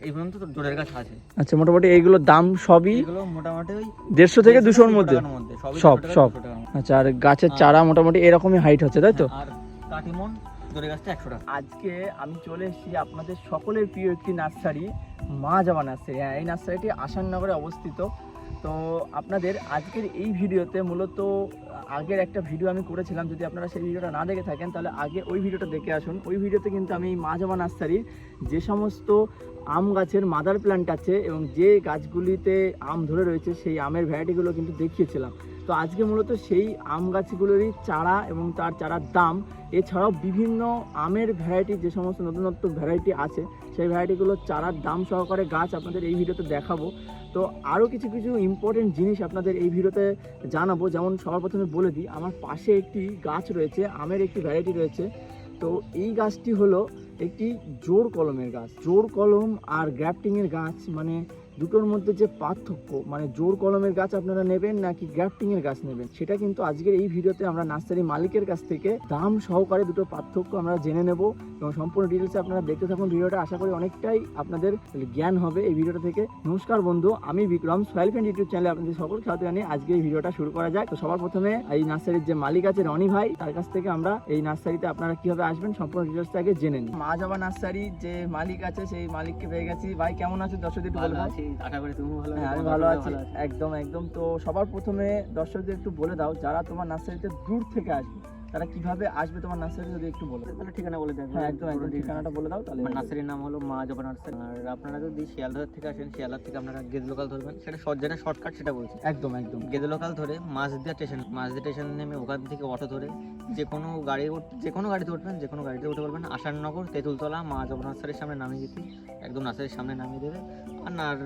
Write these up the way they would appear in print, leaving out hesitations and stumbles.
এই পর্যন্ত তো জোরের গাছ আছে। আচ্ছা, মোটামুটি এইগুলোর দাম সবই এগুলো মোটামুটি ওই 150 থেকে 200-র মধ্যে সব। টাকা। আচ্ছা, আর গাছের চারা মোটামুটি এরকমই হাইট হচ্ছে, তাই তো? আর কাটিমন জোরের গাছটা 100 টাকা। আজকে আমি চলে এসেছি আপনাদের সকলের প্রিয় একটি নার্সারি, মা জবা নার্সারি। হ্যাঁ, এই নার্সারিটি আসাননগরে অবস্থিত। তো আপনাদের আজকের এই ভিডিওতে মূলত আগের একটা ভিডিও আমি করেছিলাম, যদি আপনারা সেই ভিডিওটা না দেখে থাকেন তাহলে আগে ওই ভিডিওটা দেখে আসুন। ওই ভিডিওতে কিন্তু আমি মা জবা নার্সারির যে সমস্ত আম গাছের মাদার প্ল্যান্ট আছে এবং যে গাছগুলিতে আম ধরে রয়েছে সেই আমের ভ্যারাইটিগুলো কিন্তু দেখিয়েছিলাম। তো আজকে মূলত সেই আম গাছগুলোরই চারা এবং তার চারার দাম, এছাড়াও বিভিন্ন আমের ভ্যারাইটি, যে সমস্ত নতুনত্ব ভ্যারাইটি আছে সেই ভ্যারাইটিগুলো চারার দাম সহকারে গাছ আপনাদের এই ভিডিওতে দেখাবো। তো আরও কিছু কিছু ইম্পর্টেন্ট জিনিস আপনাদের এই ভিডিওতে জানাবো। যেমন সবার প্রথমে বলে দিই, আমার পাশে একটি গাছ রয়েছে, আমের একটি ভ্যারাইটি রয়েছে। তো এই গাছটি হলো একটি জোর কলমের গাছ। জোর কলম আর গ্রাফটিংয়ের গাছ মানে দুটোর মধ্যে যে পার্থক্য, মানে জোর কলমের গাছ আপনারা নেবেন নাকি গ্রাফটিংয়ের গাছ নেবেন, সেটা কিন্তু আজকের এই ভিডিওতে আমরা নার্সারি মালিকের কাছ থেকে দাম সহকারে দুটো পার্থক্য আমরা জেনে নেব এবং সম্পূর্ণ ডিটেলসে আপনারা দেখতে থাকুন ভিডিওটা। আশা করি অনেকটাই আপনাদের জ্ঞান হবে এই ভিডিওটা থেকে। নমস্কার বন্ধু, আমি বিক্রম, সয়েল ফ্রেন্ড ইউটিউব চ্যানেলে আপনাদের সকল খেয়াল জানিয়ে আজকে এই ভিডিওটা শুরু করা যায়। তো সবার প্রথমে এই নার্সারির যে মালিক আছে রনি ভাই, তার কাছ থেকে আমরা এই নার্সারিতে আপনারা কিভাবে আসবেন সম্পূর্ণ ডিটেলসটা আগে জেনে নিন। মা জবা নার্সারির যে মালিক আছে সেই মালিককে পেয়ে গেছি। ভাই কেমন আছে? দর্শকদের একটু বলবেন। আশা করি তুমি ভালো আছো। হ্যাঁ, আমি ভালো আছি। একদম একদম। তো সবার প্রথমে দর্শকদের একটু বলে দাও, যারা তোমার নার্সারিতে দূর থেকে আসবে তারা কিভাবে আসবে তোমার নার্সারি, যদি একটু বলো। তাহলে ঠিকানা বলে দেন। হ্যাঁ, একদম একদম ঠিকানাটা বলে দাও তাহলে। আমার নার্সারির নাম হলো মা জবা নার্সারি। আর আপনারা যদি শিয়ালদা থেকে আসেন, শিয়ালদা থেকে আপনারা গেদে লোকাল ধরবেন, সেটা যেটা শর্টকাট সেটা বলছি। একদম একদম। গেদে লোকাল ধরে মাঝদিয়া স্টেশন নেমে ওখান থেকে অটো ধরে যে কোনো গাড়িতে উঠবেন, যে কোনো গাড়িতে উঠে পড়বেন। আসাননগর তেঁতুলতলা মা জবা নার্সারির সামনে নামিয়ে দিচ্ছি, একদম নার্সারির সামনে নামিয়ে দেবে। আর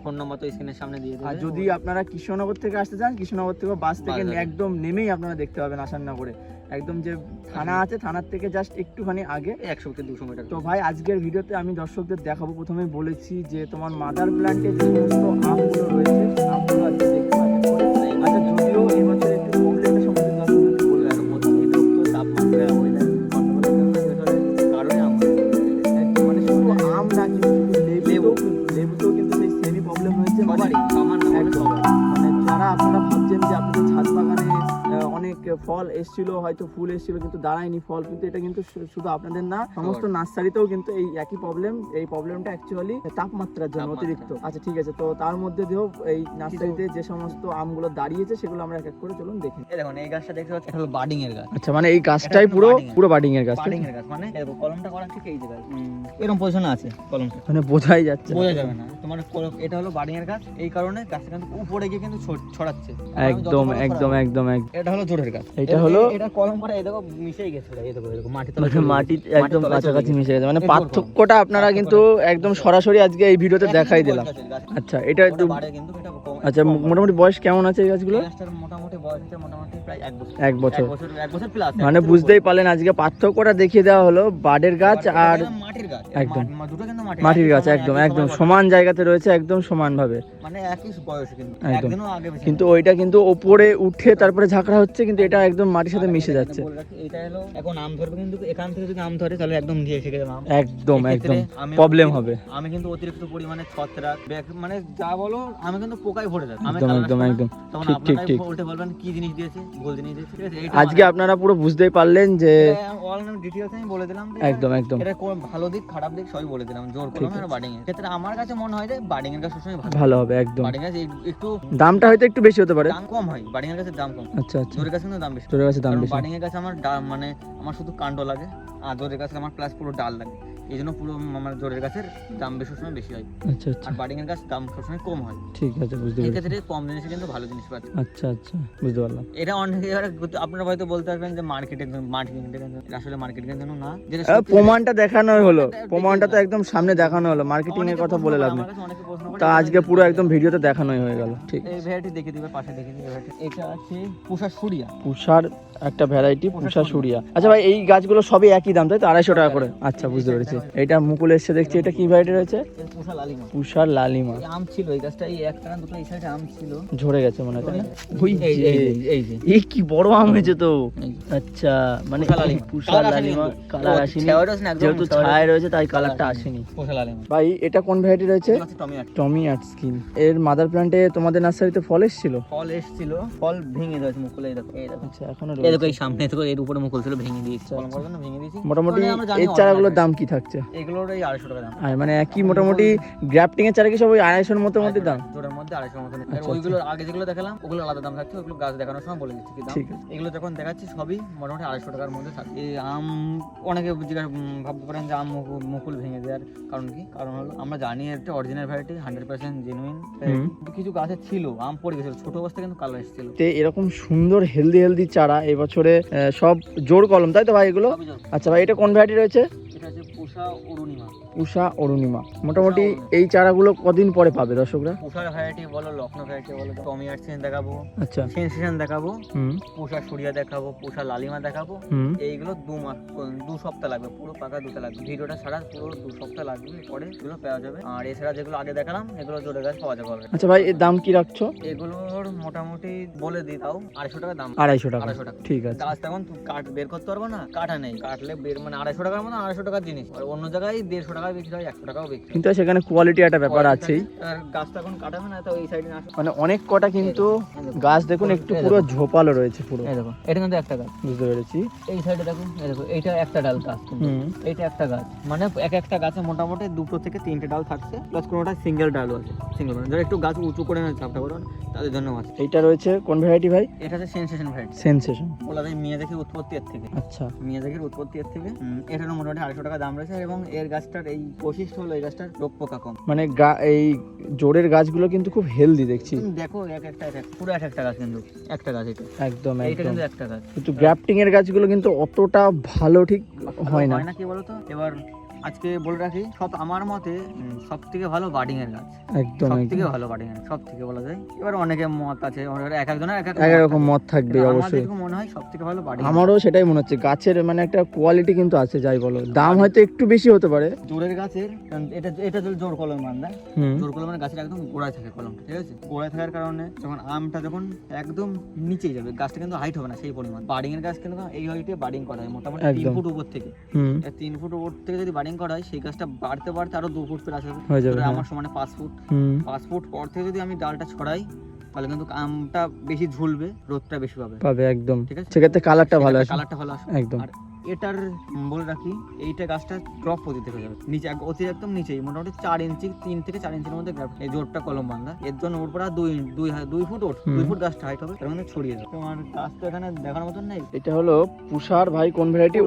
ফোন নম্বর তো স্ক্রিনের সামনে দিয়ে দেবে। আর যদি আপনারা কৃষ্ণনগর থেকে আসতে চান, কৃষ্ণনগর থেকে বাস থেকে একদম নেমেই আপনারা দেখতে পাবেন আসাননগরে একদম যে থানা আছে, থানার থেকে জাস্ট একটুখানি আগে 100 থেকে 200 মিটার। তো ভাই আজকের ভিডিওতে আমি দর্শকদের দেখাবো, প্রথমেই বলেছি যে তোমার মাদার প্ল্যান্টে যে সমস্ত আমগুলো রয়েছে আমগুলো আজকে দেখতে পাবেন। আচ্ছা, যদিও এই বছর একটু প্রবলেমের সম্বন্ধে দর্শকদের বলে রাখো, অতিরিক্ত তাপমাত্রা ওয়েদার কারণে আম মানে শুধু আম না, কিন্তু লেবুতেও কিন্তু সেই সেমই প্রবলেম হয়েছে। মানে যারা আপনারা ভাবছেন যে আপনাদের ছাদ বাগানে অনেক ফল এসেছিল, হয়তো ফুল এসেছিল কিন্তু দাঁড়ায়নি ফল, কিন্তু এটা কিন্তু শুধু আপনাদের না, সমস্ত নার্সারিতেও কিন্তু এই একই প্রবলেম। এই প্রবলেমটা অ্যাকচুয়ালি তাপমাত্রার জন্য অতিরিক্ত। আচ্ছা ঠিক আছে, তো তার মধ্যে দিয়েও এই নার্সারিতে যে সমস্ত আমগুলো দাঁড়িয়েছে সেগুলো আমরা এক এক করে চলুন দেখি। এই দেখুন, এই গাছটা দেখতে পাচ্ছেন, এটা হলো বার্ডিং এর গাছ। আচ্ছা, মানে এই গাছটাই পুরো বার্ডিং এর গাছ। বার্ডিং এর গাছ মানে দেখো কলমটা করা ঠিক এই জায়গায় এরকম পজিশনে আছে কলমটা, মানে বোঝাই যাচ্ছে, বোঝা যাবে না। তোমার এটা হলো বার্ডিং এর গাছ, এই কারণে গাছটা কিন্তু উপরে গিয়ে কিন্তু ছড়াচ্ছে। একদম একদম একদম। এটা হলো জোরের গাছ, এটা হলো এটা কলম পরে এই দেখো মিশেই গেছে, এই দেখো এরকম মাটি একদম কাছাকাছি মিশে গেছে। মানে পার্থক্যটা আপনারা কিন্তু একদম সরাসরি আজকে এই ভিডিওতে দেখাই দিলাম। আচ্ছা, এটা একটু আচ্ছা, মোটামুটি বয়স কেমন আছে এই গাছগুলো? মোটামুটি বয়স আছে মোটামুটি প্রায় 1 বছর। 1 বছর প্লাস। মানে বুঝতেই পারলেন আজকে পার্থক্যটা দেখিয়ে দেওয়া হলো, বাডের গাছ আর মাটির গাছ। একদম দুটো কিন্তু মাটির গাছ, একদম একদম সমান জায়গাতে রয়েছে, একদম সমান ভাবে, মানে একই বয়স কিন্তু একদম। একদিনও আগে বেশি। কিন্তু ওইটা কিন্তু উপরে উঠে তারপরে ঝাঁকড়া হচ্ছে, কিন্তু এটা একদম মাটির সাথে মিশে যাচ্ছে। এটা হলো এখন আম ধরবে, কিন্তু এখান থেকে যদি আম ধরে তাহলে একদম দিয়ে এসে গেছে আম, একদম একদম প্রবলেম হবে। আমি কিন্তু অতিরিক্ত পরিমাণে ছত্রাক মানে যা বলো আমি কিন্তু পোকায় ভরে যাচ্ছে। একদম একদম একদম তখন ঠিক ঠিক ঠিক। উল্টে বলবেন কি জিনিস দিয়েছে, ভুল জিনিস দিয়েছে, ঠিক আছে? আজকে আপনারা পুরো বুঝতেই পারলেন যে অল ডিটেইলস আমি বলে দিলাম, একদম একদম এটা কোন ভালো দিক খারাপ দিক সবই বলে দিলাম। জোর কলম আর বার্ডিং এর ক্ষেত্রে আমার কাছে মনে হয় যে বার্ডিং এর গাছ সবসময় ভালো হবে। একদম বার্ডিং গাছ একটু দামটা হয়তো একটু বেশি হতে পারে, দাম কম হয়, বার্ডিং এর গাছের দাম কম। আচ্ছা আচ্ছা, জোরের গাছে কিন্তু দাম বেশি। জোরের গাছে দাম বেশি। বার্ডিং এর গাছে আমার মানে আমার শুধু কাণ্ড লাগে, আর জোরের গাছে আমার প্লাস পুরো ডাল লাগে, এই জন্য পুরো আমার জোরের গাছের দাম বেশি সময় বেশি হয়। আচ্ছা আচ্ছা, আর বার্ডিং এর গাছ দাম সবসময় কম হয়। ঠিক আছে, বুঝতে পেরেছি। এক্ষেত্রে কম জিনিসে কিন্তু ভালো জিনিস পাচ্ছে। আচ্ছা আচ্ছা, বুঝতে পারলাম। এটা অনেকে আপনারা হয়তো বলতে পারবেন যে মার্কেটিং আসলে মার্কেটিং এর জন্য না, যেটা প্রমাণটা দেখানোই হলো, প্রমাণটা তো একদম সামনে দেখানো হলো, মার্কেটিং এর কথা বলে লাভ নেই। তা আজকে পুরো একদম ভিডিওতে দেখানোই হয়ে গেল। ঠিক, এই ভ্যারাইটি দেখে দিবে, পাশে দেখে দিবে ভ্যারাইটি। এটা আছে পুষার সুরিয়া। পুষার একটা ভ্যারাইটি পুষা সুরিয়া। আচ্ছা ভাই এই গাছগুলো সবই একই দাম তাই তো, 250 টাকা করে? আচ্ছা বুঝতে পেরেছি। এটা মুকুল এসছে দেখছি, এটা কি ভ্যারাইটি রয়েছে? পুষা লালিমা। পুষার লালিমা। এই আম ছিল এই গাছটা, এই একটা না দুটো এই সাইডে আম ছিল, ঝরে গেছে মনে হয় তাই না? ওই এই যে, এই যে এই কি বড় আম হয়েছে তো। এই। আচ্ছা মানে পুষা লালিমা। পুষা কালার আসেনি লালিমা কিন্তু। কালার ও, আসেনি, ছায়াটা আছে না, একদম যেহেতু ছায়া ছায় রয়েছে তাই কালারটা আসেনি। পুষা লালিমা। ভাই এটা কোন ভ্যারাইটি রয়েছে? এগুলো হচ্ছে টমেটো। টমি আর্ট স্কিন। এর মাদার প্ল্যান্টে তোমাদের নার্সারিতে ফল এসেছিল? ফল এসেছিল, ফল ভেঙে দিয়েছে মুকুল, এই দেখো এই দেখো। আচ্ছা এখনো এই রয়েছে। দেখো এই সামনে দেখো এর উপরে মুকুল ছিল, ভেঙে দিয়েছি। কলম করবে না, ভেঙে দিয়েছি। মোটামুটি মানে আমরা জানি এই original চারাগুলোর হয়। দাম কি থাকছে? এগুলোর এই 250 টাকা দাম। আর মানে একই মোটামুটি গ্রাফটিং এর চারা কি সব ওই 250 মোটামুটি দাম? জোড়ার মধ্যে 250 মতো। আর আচ্ছা, ওইগুলো আগে যেগুলো দেখালাম ওগুলো আলাদা দাম থাকছে, ওগুলো গাছ দেখানোর সময় বলে দিচ্ছি কি দাম। ঠিক আছে। এগুলো যখন দেখাচ্ছি সবই মোটামুটি 250 টাকার মধ্যে থাকে। এই আম অনেকে ভাবতে পারেন যে আম মুকুল ভেঙে দেওয়ার কারণ কি? কারণ হলো আমরা জানি একটা অরিজিনাল ভ্যারাইটি, 100% জেনুইন। কিছু গাছে ছিল আম পড়ে গেছিল, ছোট অবস্থা কিন্তু কালার এসেছিল। তে এরকম সুন্দর হেলদি চারা এবছরে সব জোর কলম তাই তো ভাই এগুলো? সবই জোর। আচ্ছা ভাই এটা কোন ভ্যারাইটি রয়েছে? এটা হচ্ছে পুষা অরুণিমা। উষা অরুণিমা। মোটামুটি এই চারাগুলো কদিন পরে পাবে দর্শকরা? পুষার ভ্যারাইটি বলো, লখনৌ ভ্যারাইটি বলো, টমি আর্টসেন দেখাবো, আচ্ছা সেনসেশন দেখাবো, হুম পুষা সুরিয়া দেখাবো, পুষা লালিমা দেখাবো। হুম এইগুলো 2 সপ্তাহ লাগবে, পুরো পাকা 2টা লাগবে। ভিডিওটা ছাড়া পুরো 2 সপ্তাহ লাগবে, পরে এগুলো পাওয়া যাবে। আর এছাড়া যেগুলো আগে দেখালাম এগুলো জোড়ে গাছ পাওয়া যাবে already। আচ্ছা ভাই এর দাম কি রাখছো? এগুলোর মোটামুটি বলে দিই তাও 250 টাকা দাম। 250 টাকা। 250 টাকা। ঠিক আছে। গাছ তখন কাঠ বের করতে পারবো না, কাটা নেই, কাটলে বের মানে 250 টাকার মতো 250 টাকার জিনিস। আর অন্য জায়গায় 150 টাকায় বিক্রি হয়, 100 টাকাও বিক্রি হয়। কিন্তু সেখানে কোয়ালিটি একটা ব্যাপার আছেই। আর গাছটা এখন কাটাবে না, তো এই সাইডে না আসো। মানে অনেক কটা কিন্তু গাছ দেখুন একটু পুরো ঝোপালো রয়েছে পুরো। এই দেখো এটা কিন্তু একটা গাছ, বুঝতে পেরেছি। এই সাইডে দেখো, এই দেখো এইটা একটা ডাল গাছ কিন্তু। হুম এইটা একটা গাছ, মানে একটা গাছে মোটামুটি 2 থেকে 3টে ডাল থাকছে, প্লাস কোনোটা সিঙ্গেল ডালও আছে। সিঙ্গেল মানে যারা একটু গাছ উঁচু করে না চাপটা করে তাদের জন্য আছে। এইটা রয়েছে কোন ভ্যারাইটি ভাই? এটা হচ্ছে সেনসেশন ভ্যারাইটি। সেনসেশন। বলা যায় মিয়াজাকির উৎপত্তি এর থেকে। আচ্ছা মিয়াজাকির উৎপত্তি এর থেকে। এটারও মোটামুটি 250 টাকা দাম রয়েছে। এবং এর গাছটার এই বৈশিষ্ট্য হলো এই গাছটার রোগ পোকা কম। মানে এই জোরের গাছগুলো কিন্তু খুব হেলদি দেখছি। তুমি দেখো একটা পুরো একটা গাছ, কিন্তু একটা গাছ এটা। একদম এইটা একদম। কিন্তু একটা গাছ। কিন্তু গ্রাফটিং এর গাছগুলো কিন্তু অতটা ভালো ঠিক হয় না। হয় না কি বলতো? এবার আজকে বলে রাখি, আমার মতে সব থেকে ভালো বার্ডিং এর গাছ। একদম সব একদম থেকে ভালো বার্ডিং এর, সব থেকে বলা যায়। এবার অনেকে মত আছে, এক একজনের এক এক এক রকম মত থাকবে আমার অবশ্যই। যেরকম মনে হয় সব থেকে ভালো বার্ডিং। আমারও সেটাই মনে হচ্ছে, গাছের মানে একটা কোয়ালিটি কিন্তু আছে যাই বলো, দাম হয়তো একটু বেশি হতে পারে। জোরের গাছের কারণ এটা জোর কলম বান্ধা। হুম জোর কলমের গাছের একদম গোড়ায় থাকে কলমটা, ঠিক আছে? গোড়ায় থাকার কারণে যখন আমটা যখন একদম নিচেই যাবে, গাছটা কিন্তু হাইট হবে না সেই পরিমাণ। বার্ডিং এর গাছ কিন্তু এই হাইটে বার্ডিং করা হয় মোটামুটি 3 একদম। ফুট উপর থেকে। হুম 3 ফুট উপর থেকে যদি বার্ডিং করা হয়, সেই গাছটা বাড়তে বাড়তে আরো 2 ফুট প্লাস হবে। হয়ে যাবে, ধরো হ্যাঁ। আমার সমানে 5 ফুট। হুম 5 ফুট পর থেকে যদি আমি ডালটা ছড়াই, তাহলে কিন্তু আমটা বেশি ঝুলবে, রোদটা বেশি পাবে, পাবে একদম। ঠিক আছে? সেক্ষেত্রে কালারটা ভালো আসে কালারটা ভালো আসবে একদম। আর এটার বলে রাখি, এইটা গাছটা ড্রপ পদ্ধতি হয়ে যাবে নিচে, অতি একদম নিচেই মোটামুটি 4 ইঞ্চি 3 থেকে 4 ইঞ্চির মধ্যে এই জোরটা কলম বাঁধা। এর জন্য ওর পর 2 ফুট ওঠ, 2 ফুট গাছটা হাইট হবে, তার মধ্যে ছড়িয়ে যাবে। তোমার গাছ তো এখানে দেখার মতন নেই। এটা হলো পুষার ভাই কোন ভ্যারাইটি?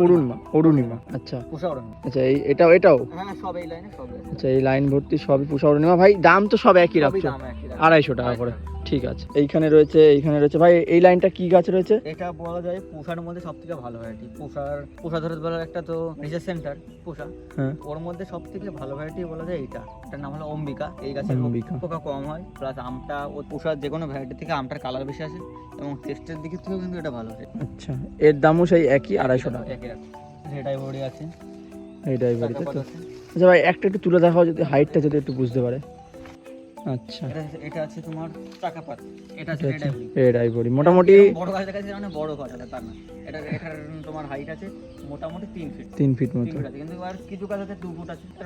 অরুণিমা। আচ্ছা পুষা অরণ্য। আচ্ছা এটাও হ্যাঁ সব এই লাইনে সব আছে। আচ্ছা এই লাইন ভর্তি সবই পুষা অরুণিমা। ভাই দাম তো সব একই সবই রাখছো? দাম একই রাখা। 250 টাকা করে। ঠিক আছে। এইখানে রয়েছে ভাই এই লাইনটা কি গাছ রয়েছে? এটা বলা যায় পুষার মধ্যে সব থেকে ভালো ভ্যারাইটি। পুষা ধরে বলার একটা তো রিসার্চ সেন্টার পুষা, হ্যাঁ ওর মধ্যে সব থেকে ভালো ভ্যারাইটি বলা যায় এইটা। এটার নাম হলো অম্বিকা। এই গাছের অম্বিকা। পোকা কম হয়, প্লাস আমটা ও পুষার যে কোনো ভ্যারাইটি থেকে আমটার কালার বেশি আসে, এবং টেস্টের দিক থেকেও কিন্তু এটা ভালো হয়। আচ্ছা এর দামও সেই একই 250 টাকা। একই রকম। রেড আইভরি আছে, এইটাই বাড়িতে চাকাপাত তো। আছে। আচ্ছা ভাই একটা একটু তুলে দেখাও যদি, হাইটটা যদি একটু বুঝতে পারে। আচ্ছা এটা আছে তোমার চাকাপাত। এটা আছে রেড আইভরি। Red ivory. মোটামুটি বড় গাছ দেখাচ্ছে, মানে বড় গাছ আছে তার না। এটার তোমার হাইট আছে মোটামুটি 3 ফিট। 3 ফিট 3 মতো। ফিট আছে, কিন্তু আর কিছু গাছ আছে 2 ফুট আছে। আর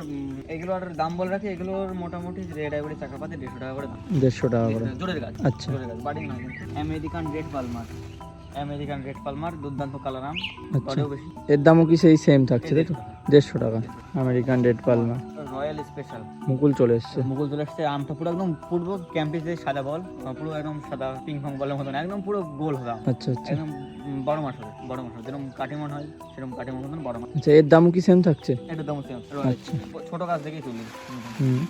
এগুলোর দাম বলে রাখি, এগুলোর মোটামুটি রেড আইভরি চাকাপাতে 150 টাকা করে দাম। 150 টাকা করে। জোরের গাছ। আচ্ছা জোরের গাছ, বাড়ি নয় কিন্তু। আমেরিকান রেড পালমার দুর্দান্ত কালার আম, আচ্ছা বড়ও বেশি। এর দামও কি সেই সেম থাকছে তাই তো? 150 টাকা। American red palmer. Royal special মুকুল চলে এসছে। মুকুল চলে আসছে। আমটা পুরো একদম পূর্ব ক্যাম্পিস যে সাদা বল, পুরো একদম সাদা পিং পং বলের মতন, একদম পুরো গোল হবে আম। আচ্ছা আচ্ছা একদম বড় মাছ হবে, যেরকম কাটিমন হয় সেরকম কাটিমন মতন বড় মাছ। আচ্ছা এর দামও কি সেম থাকছে? এটা দাম সেম। আচ্ছা। ছোট গাছ দেখেই তুলি। হুম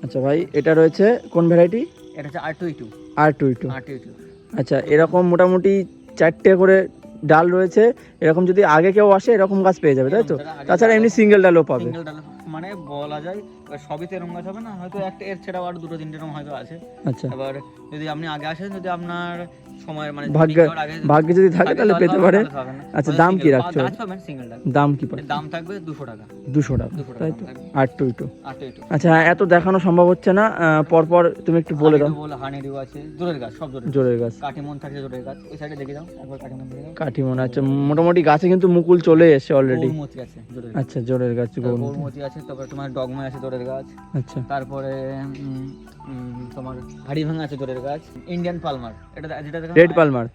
আচ্ছা ভাই এটা রয়েছে কোন ভ্যারাইটি? এটা হচ্ছে R22। R22। আচ্ছা এরকম মোটামুটি 4টে করে ডাল রয়েছে। এরকম যদি আগে কেউ আসে এরকম গাছ পেয়ে যাবে তাই তো? তাছাড়া এমনি সিঙ্গেল ডালও পাবে। সিঙ্গেল ডাল মানে বলা যায় এবার সবই তো এরকম গাছ হবে না, হয়তো একটা এর ছাড়াও আর দুটো তিনটে এরকম হয়তো আছে। আচ্ছা, এবার যদি আপনি আগে আসেন, যদি আপনার সময় মানে ভাগ্যে যদি থাকে তাহলে পেতে পারে। আচ্ছা, দাম কি রাখছো? গাছ পাবেন সিঙ্গেলটা, দাম কি পড়ে? দাম থাকবে 200 টাকা। 200 টাকা, 200 টাকা তাই দাম তো? থাকবে। 8 টু 2। আটটা আচ্ছা, এত দেখানো সম্ভব হচ্ছে না, পরপর তুমি একটু বলে দাও। হানিডিউ আছে, জোরের গাছ, সব জোরের জোরের গাছ, কাটিমন থাকে, জোরের গাছ। ওই সাইডে দেখে যাও একবার, কাটিমন দেখে যাও। কাঠিমন। আচ্ছা, মোটামুটি গাছে কিন্তু মুকুল চলে এসেছে অলরেডি। গৌরমতি আছে জোরের গাছ। আচ্ছা, জোরের গাছ, গৌরমতি। গৌরমতি আছে, তারপরে তোমার ডগমা আছে জোরের গাছ। আচ্ছা, তারপরে তোমার হাড়িভাঙা আছে জোরের গাছ। ইন্ডিয়ান পালমার, এটা যেটা দেখলাম red Palmer.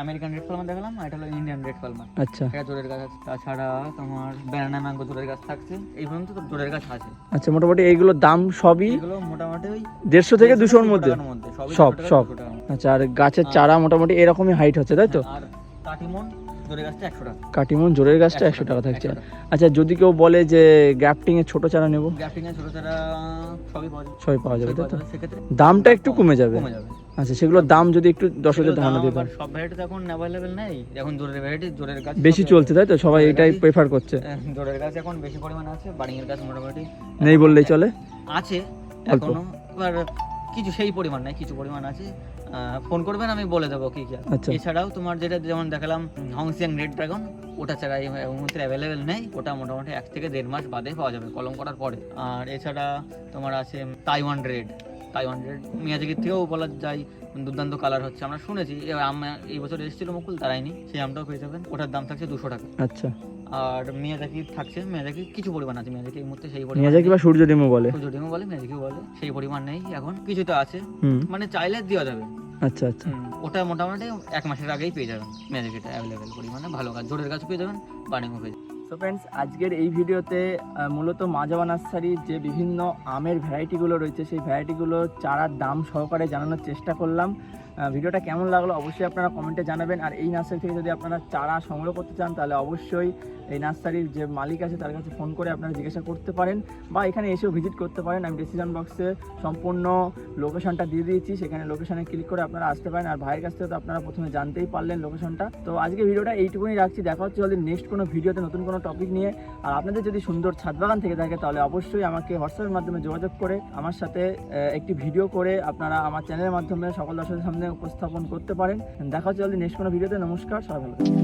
American red Palmer দেখালাম, আর এটা হলো ইন্ডিয়ান রেড পালমার। আচ্ছা, এটা জোরের গাছ আছে। তাছাড়া তোমার ব্যানানা ম্যাঙ্গো জোরের গাছ থাকছে। এই পর্যন্ত তো জোরের গাছ আছে। আচ্ছা, মোটামুটি এইগুলোর দাম সবই এগুলো মোটামুটি ওই 150 থেকে 200 মধ্যে। টাকার মধ্যে সব, 200 সব। 200 টাকার মধ্যে। আচ্ছা, আর গাছের চারা মোটামুটি এরকমই হাইট হচ্ছে, তাই তো? আর কাটিমন জোরের গাছটা 100 টাকা। কাটিমন জোরের গাছটা 100 টাকা থাকছে। 100 টাকা। আচ্ছা, যদি কেউ বলে যে গ্রাফটিং এর ছোট চারা নেব, গ্রাফটিং এর ছোট চারা সবই পাওয়া যাবে। সবই পাওয়া যাবে, সবই তাই পাওয়া তো? যাবে, সেক্ষেত্রে দামটা একটু কমে যাবে। কমে যাবে। আচ্ছা, সেগুলোর দাম যদি একটু দর্শকদের সেগুলোর ধারণা দাম দিয়ে দাও। আবার সব ভ্যারাইটি এখন অ্যাভেলেবেল নেই। এখন জোরের ভ্যারাইটি, জোরের গাছ বেশি চলছে, তাই তো? সবাই এটাই প্রেফার করছে। জোরের গাছ এখন বেশি পরিমাণে আছে। বাড়িং এর গাছ মোটামুটি নেই বললেই চলে। আছে অল্প। এখনো, এবার কিছু সেই পরিমাণ নাই, কিছু পরিমাণ আছে। ফোন করবেন, আমি বলে দেবো কি কি আছে। আচ্ছা। এছাড়াও তোমার যেটা যেমন দেখালাম হংসিয়াং রেড ড্রাগন, ওটা ছাড়া এই মুহূর্তে অ্যাভেলেবেল নেই। ওটা মোটামুটি 1 থেকে 1.5 মাস বাদে পাওয়া যাবে, কলম করার পরে। আর এছাড়া তোমার আছে তাইওয়ান রেড। তাইওয়ান রেড মিয়াজাকির থেকেও বলা যায় দুর্দান্ত কালার হচ্ছে, আমরা শুনেছি। এবার এই বছর এসেছিল মুকুল, তারাইনি, সেই আমটাও পেয়ে যাবেন। ওটার দাম থাকছে 200 টাকা। আচ্ছা, আর মিয়াজাকি থাকছে, মিয়াজাকি কিছু পরিমাণ আছে। মিয়াজাকি এই মুহূর্তে সেই পরিমাণ মিয়াজাকি বা সূর্য ডিমও বলে। সূর্যডিমও বলে, মিয়াজাকিও বলে, সেই পরিমাণ নেই এখন। কিছুটা আছে, হুম, মানে চাইলে দেওয়া যাবে। আচ্ছা, আচ্ছা। ওটা মোটামুটি 1 মাসের আগেই পেয়ে যাবেন। মিয়াজাকিটা অ্যাভেলেবেল পরিমাণে ভালো গাছ, জোরের গাছও পেয়ে যাবেন, বার্নিংও পেয়ে যাবেন। তো ফ্রেন্ডস, আজকের এই ভিডিওতে মূলত মাজাবা নার্সারির যে বিভিন্ন আমের ভ্যারাইটিগুলো রয়েছে, সেই ভ্যারাইটিগুলো চারার দাম সহকারে জানানোর চেষ্টা করলাম। ভিডিওটা কেমন লাগলো অবশ্যই আপনারা কমেন্টে জানাবেন। আর এই নার্সারি থেকে যদি আপনারা চারা সংগ্রহ করতে চান, তাহলে অবশ্যই এই নার্সারির যে মালিক আছে তার কাছে ফোন করে আপনারা জিজ্ঞাসা করতে পারেন, বা এখানে এসেও ভিজিট করতে পারেন। আমি ডিসক্রিপশন বক্সে সম্পূর্ণ লোকেশনটা দিয়ে দিয়েছি, সেখানে লোকেশনে ক্লিক করে আপনারা আসতে পারেন। আর ভাইয়ের কাছ থেকে তো আপনারা প্রথমে জানতেই পারলেন লোকেশনটা। তো আজকে ভিডিওটা এইটুকুনি রাখছি, দেখা হচ্ছে যদি নেক্সট কোনো ভিডিওতে নতুন কোনো টপিক নিয়ে। আর আপনাদের যদি সুন্দর ছাদ বাগান থেকে থাকে, তাহলে অবশ্যই আমাকে হোয়াটসঅ্যাপের মাধ্যমে যোগাযোগ করে আমার সাথে একটি ভিডিও করে আপনারা আমার চ্যানেলের মাধ্যমে সকল দর্শকের সামনে উপস্থাপন করতে পারেন। দেখা হচ্ছে যদি নেক্সট কোনো ভিডিওতে। নমস্কার, সবাই ভালো থাকবেন।